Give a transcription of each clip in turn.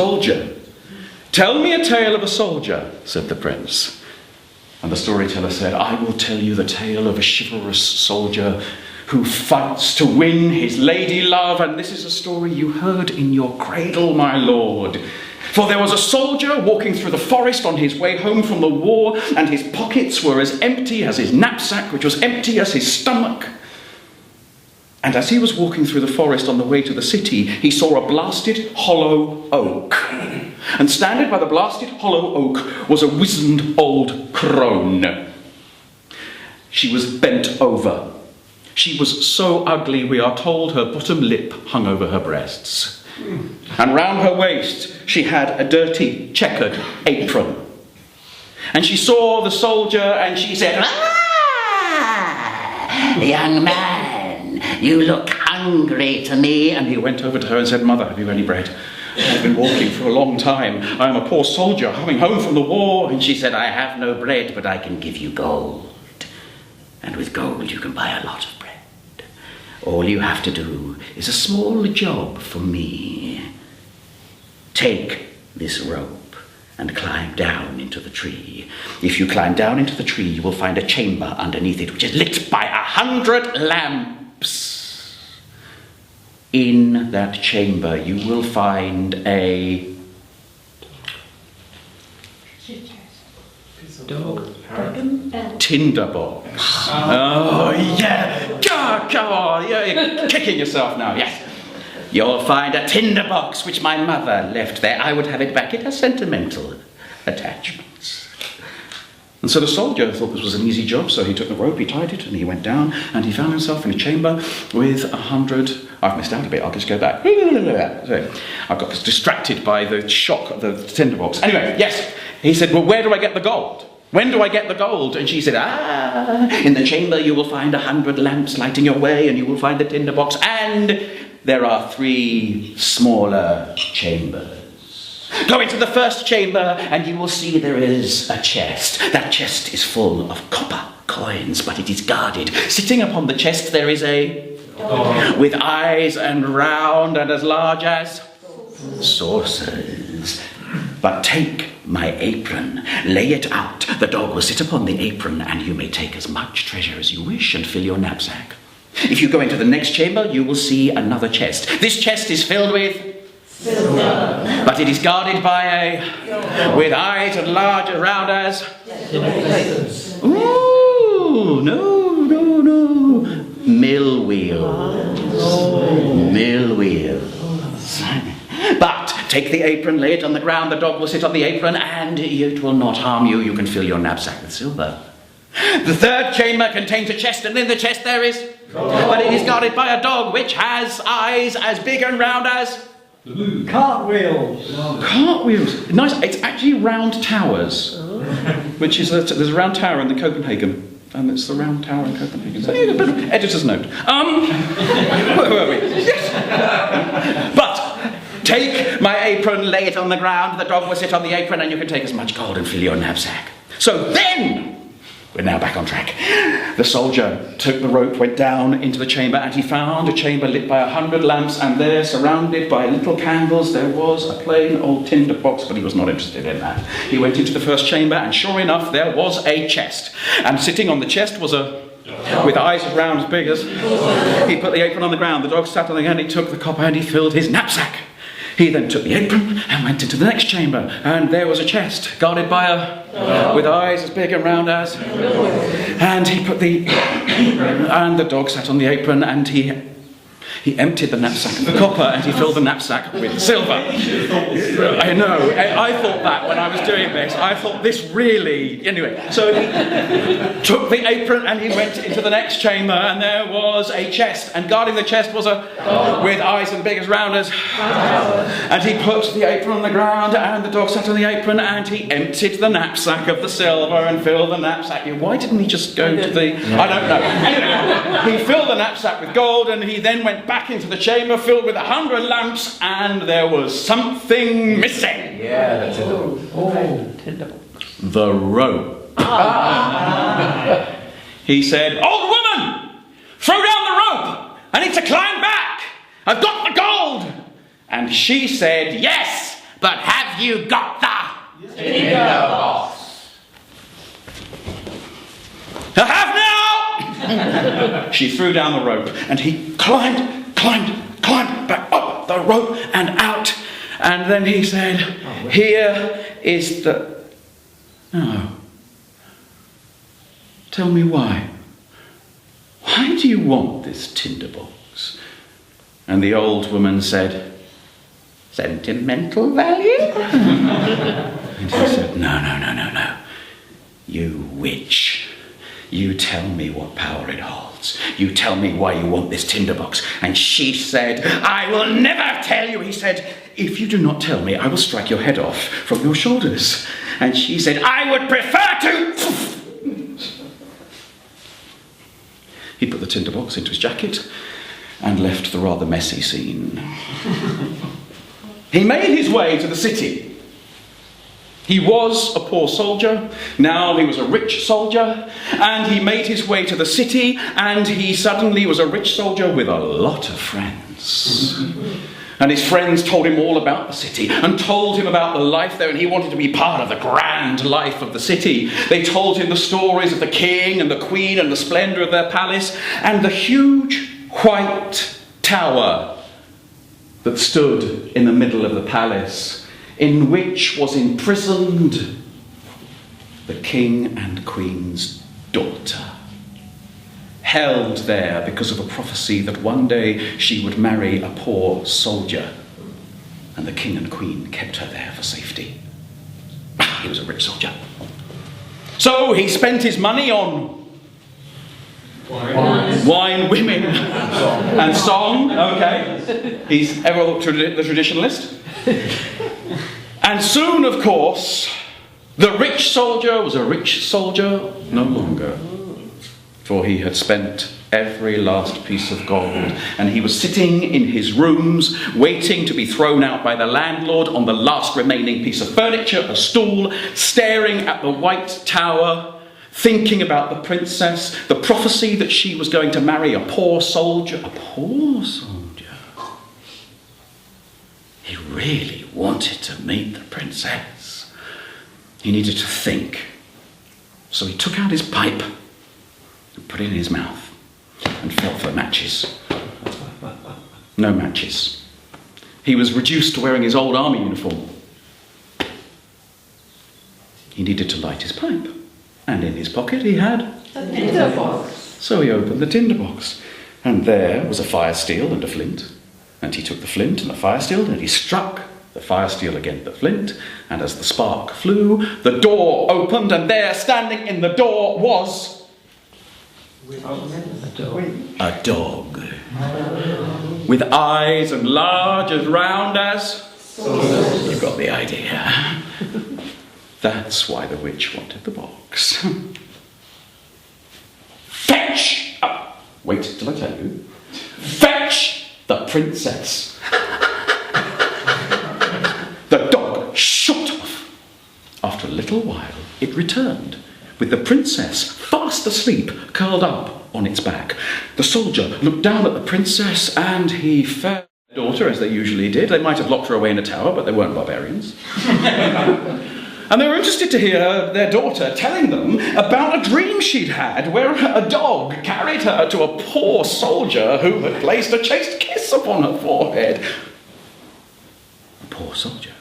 soldier. "Tell me a tale of a soldier," said the prince. And the storyteller said, "I will tell you the tale of a chivalrous soldier who fights to win his lady love, and this is a story you heard in your cradle, my lord. For there was a soldier walking through the forest on his way home from the war, and his pockets were as empty as his knapsack, which was empty as his stomach. And as he was walking through the forest on the way to the city, he saw a blasted, hollow oak. And standing by the blasted, hollow oak was a wizened old crone. She was bent over. She was so ugly, we are told, her bottom lip hung over her breasts. And round her waist she had a dirty, checkered apron. And she saw the soldier and she said, "Ah, young man, you look hungry to me." And he went over to her and said, "Mother, have you any bread? I've been walking for a long time. I am a poor soldier coming home from the war." And she said, "I have no bread, but I can give you gold. And with gold you can buy a lot of bread. All you have to do is a small job for me. Take this rope and climb down into the tree. If you climb down into the tree, you will find a chamber underneath it which is lit by 100 lamps. In that chamber you will find a Tinderbox. Oh, yeah. Come on. You're kicking yourself now. Yes. You'll find a Tinderbox which my mother left there. I would have it back. It has sentimental attachments." And so the soldier thought this was an easy job, so he took the rope, he tied it, and he went down, and he found himself in a chamber with 100... I've missed out a bit, I'll just go back. So I got distracted by the shock of the Tinderbox. Anyway, yes, he said, "Well, where do I get the gold? When do I get the gold?" And she said, "In the chamber you will find 100 lamps lighting your way, and you will find the Tinderbox, and there are 3 smaller chambers. Go into the first chamber and you will see there is a chest. That chest is full of copper coins, but it is guarded. Sitting upon the chest there is a dog with eyes and round and as large as saucers. But take my apron, lay it out. The dog will sit upon the apron, and you may take as much treasure as you wish and fill your knapsack. If you go into the next chamber, you will see another chest. This chest is filled with silver, but it is guarded by a with eyes as large and round as ooh, no, mill wheels. But take the apron, lay it on the ground, the dog will sit on the apron, and it will not harm you. You can fill your knapsack with silver. The third chamber contains a chest, and in the chest there is but it is guarded by a dog which has eyes as big and round as cartwheels. Nice. It's actually round towers, which is there's a round tower in the Copenhagen, and it's the round tower in Copenhagen. So, a bit of editor's note. Where were we? Yes. But take my apron, lay it on the ground. The dog will sit on the apron, and you can take as much gold and fill your knapsack. So then. We're now back on track. The soldier took the rope, went down into the chamber, and he found a chamber lit by 100 lamps, and there, surrounded by little candles, there was a plain old tinder box, but he was not interested in that. He went into the first chamber, and sure enough, there was a chest. And sitting on the chest was with eyes as round as big as... He put the apron on the ground, the dog sat on the ground, he took the copper, and he filled his knapsack. He then took the apron and went into the next chamber, and there was a chest guarded by with eyes as big and round as, and he put and the dog sat on the apron, and he emptied the knapsack of the copper, and he filled the knapsack with silver. I know, I thought that when I was doing this, I thought this really... Anyway, so he took the apron and he went into the next chamber, and there was a chest, and guarding the chest was with eyes as big as round as... And he put the apron on the ground, and the dog sat on the apron, and he emptied the knapsack of the silver and filled the knapsack. Why didn't he just go to the... I don't know. Anyway, he filled the knapsack with gold, and he then went back into the chamber filled with 100 lamps, and there was something missing. Yeah, that's it. The rope. He said, "Old woman, throw down the rope. I need to climb back. I've got the gold." And she said, "Yes, But have you got the Tinderbox. I have now! She threw down the rope and he climbed back up the rope and out. And then he said, here is the... No. Tell me why. Why do you want this tinderbox? And the old woman said, sentimental value? And he said, no. You witch. You tell me what power it holds. You tell me why you want this tinderbox. And she said, I will never tell you. He said, if you do not tell me, I will strike your head off from your shoulders. And she said, I would prefer to... He put the tinderbox into his jacket and left the rather messy scene. He made his way to the city. He was a poor soldier, now he was a rich soldier, and he made his way to the city, and he suddenly was a rich soldier with a lot of friends. And his friends told him all about the city, and told him about the life there, and he wanted to be part of the grand life of the city. They told him the stories of the king and the queen and the splendour of their palace, and the huge white tower that stood in the middle of the palace, in which was imprisoned the king and queen's daughter, held there because of a prophecy that one day she would marry a poor soldier, and the king and queen kept her there for safety. He was a rich soldier. So he spent his money on wine, women, and song. Okay. He's ever looked at the traditionalist. And soon, of course, the rich soldier was a rich soldier no longer, for he had spent every last piece of gold, and he was sitting in his rooms waiting to be thrown out by the landlord on the last remaining piece of furniture, a stool, staring at the white tower, thinking about the princess, the prophecy that she was going to marry a poor soldier. A poor soldier. He really wanted to meet the princess. He needed to think. So he took out his pipe and put it in his mouth and felt for matches. No matches. He was reduced to wearing his old army uniform. He needed to light his pipe. And in his pocket he had a tinderbox. So he opened the tinderbox, and there was a fire steel and a flint. And he took the flint and the fire steel, and he struck the fire steel against the flint, and as the spark flew, the door opened, and there, standing in the door, was a dog. With eyes as large as round as... You've got the idea. That's why the witch wanted the box. Fetch! Oh, wait till I tell you. Fetch the princess. The dog shot off. After a little while, it returned, with the princess fast asleep, curled up on its back. The soldier looked down at the princess, and he fell. Daughter, as they usually did. They might have locked her away in a tower, but they weren't barbarians. And they were interested to hear their daughter telling them about a dream she'd had where a dog carried her to a poor soldier who had placed a chaste kiss upon her forehead. A poor soldier.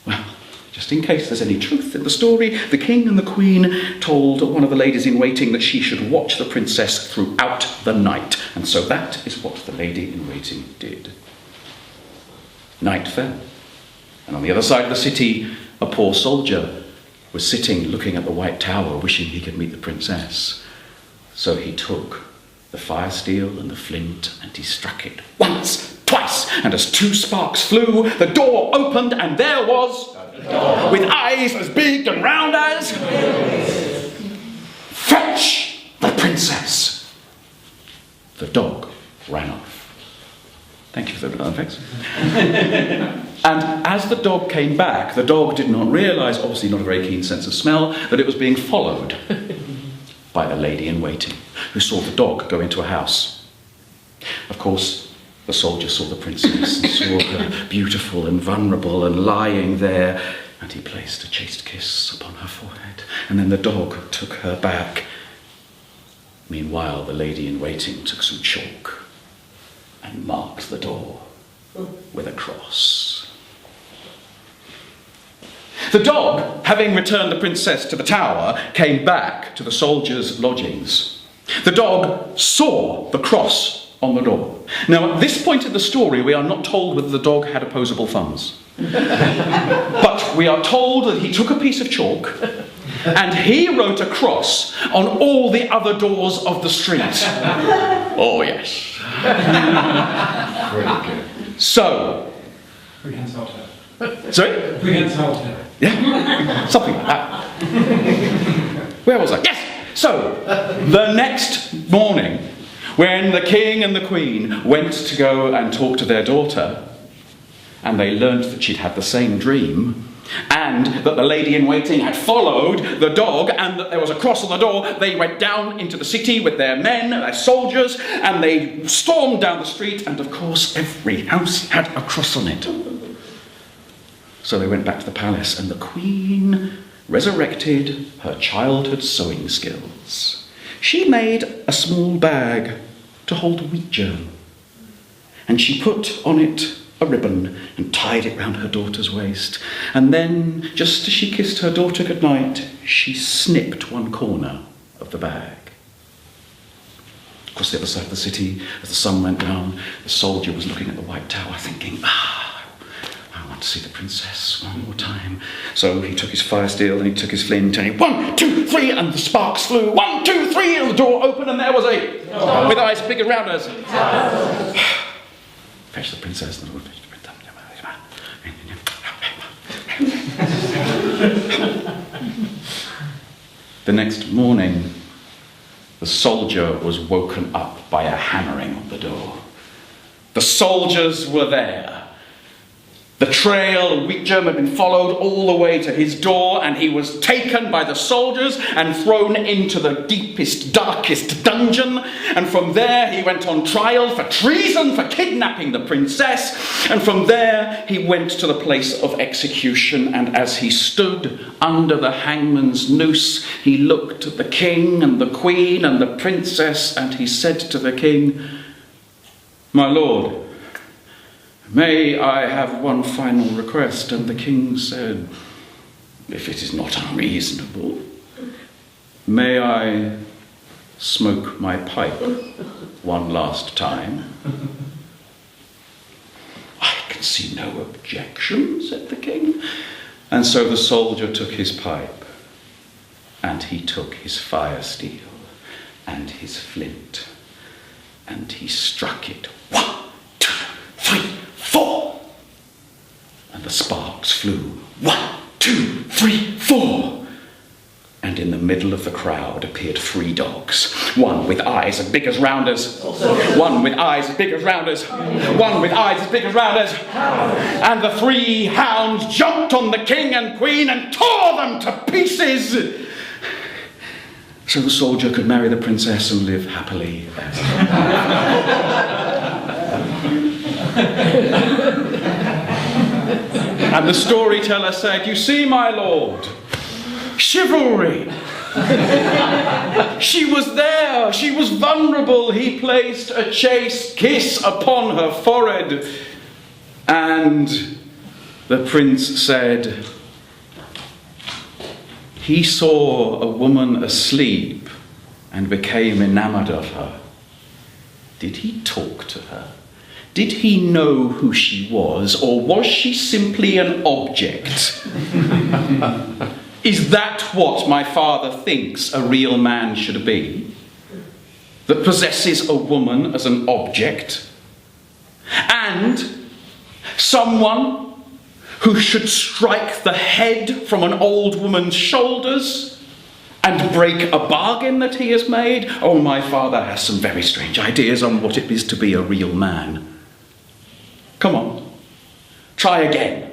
Well, just in case there's any truth in the story, the king and the queen told one of the ladies in waiting that she should watch the princess throughout the night. And so that is what the lady in waiting did. Night fell. And on the other side of the city, a poor soldier was sitting looking at the white tower, wishing he could meet the princess. So he took the fire steel and the flint, and he struck it once, twice, and as two sparks flew, the door opened, and there was a dog with eyes as big and round as... Fetch the princess! The dog ran off. Thank you for the effects. And as the dog came back, the dog did not realise, obviously not a very keen sense of smell, that it was being followed by the lady in waiting, who saw the dog go into a house. Of course, The soldier saw the princess and saw her beautiful and vulnerable and lying there, and he placed a chaste kiss upon her forehead, and then the dog took her back. Meanwhile, the lady in waiting took some chalk and marked the door with a cross. The dog, having returned the princess to the tower, came back to the soldier's lodgings. The dog saw the cross on the door. Now, at this point in the story, we are not told whether the dog had opposable thumbs. But we are told that he took a piece of chalk and he wrote a cross on all the other doors of the street. Oh, yes. So, sorry? Yeah, something like that. Where was I? Yes! So, the next morning, when the king and the queen went to go and talk to their daughter, and they learned that she'd had the same dream, and that the lady in waiting had followed the dog, and that there was a cross on the door, they went down into the city with their men, their soldiers, and they stormed down the street, and of course every house had a cross on it. So they went back to the palace, and the queen resurrected her childhood sewing skills. She made a small bag to hold a wheat germ, and she put on it a ribbon and tied it round her daughter's waist. And then, just as she kissed her daughter goodnight, she snipped one corner of the bag. Across the other side of the city, as the sun went down, the soldier was looking at the White Tower thinking, I want to see the princess one more time. So he took his fire steel and he took his flint and he 1, 2, 3, and the sparks flew. 1, 2, 3, and the door opened and there was with eyes big as rounders. Fetch the princess. The next morning, the soldier was woken up by a hammering on the door. The soldiers were there. The trail of wheat germ had been followed all the way to his door, and he was taken by the soldiers and thrown into the deepest, darkest dungeon. And from there he went on trial for treason, for kidnapping the princess. And from there he went to the place of execution. And as he stood under the hangman's noose, he looked at the king and the queen and the princess, and he said to the king, "My lord, may I have one final request?" And the king said, "If it is not unreasonable, may I smoke my pipe one last time?" "I can see no objection," said the king. And so the soldier took his pipe, and he took his fire steel and his flint, and he struck it. 1, 2, 3, 4. And the sparks flew. 1, 2, 3, 4. And in the middle of the crowd appeared 3 dogs. One with eyes as big as rounders. One with eyes as big as rounders. One with eyes as big as rounders. And the 3 hounds jumped on the king and queen and tore them to pieces. So the soldier could marry the princess and live happily ever And the storyteller said, "You see, my lord, chivalry. She was there, she was vulnerable. He placed a chaste kiss upon her forehead." And the prince said, "He saw a woman asleep and became enamored of her. Did he talk to her? Did he know who she was, or was she simply an object? Is that what my father thinks a real man should be? That possesses a woman as an object? And someone who should strike the head from an old woman's shoulders and break a bargain that he has made? Oh, my father has some very strange ideas on what it is to be a real man. Come on, try again."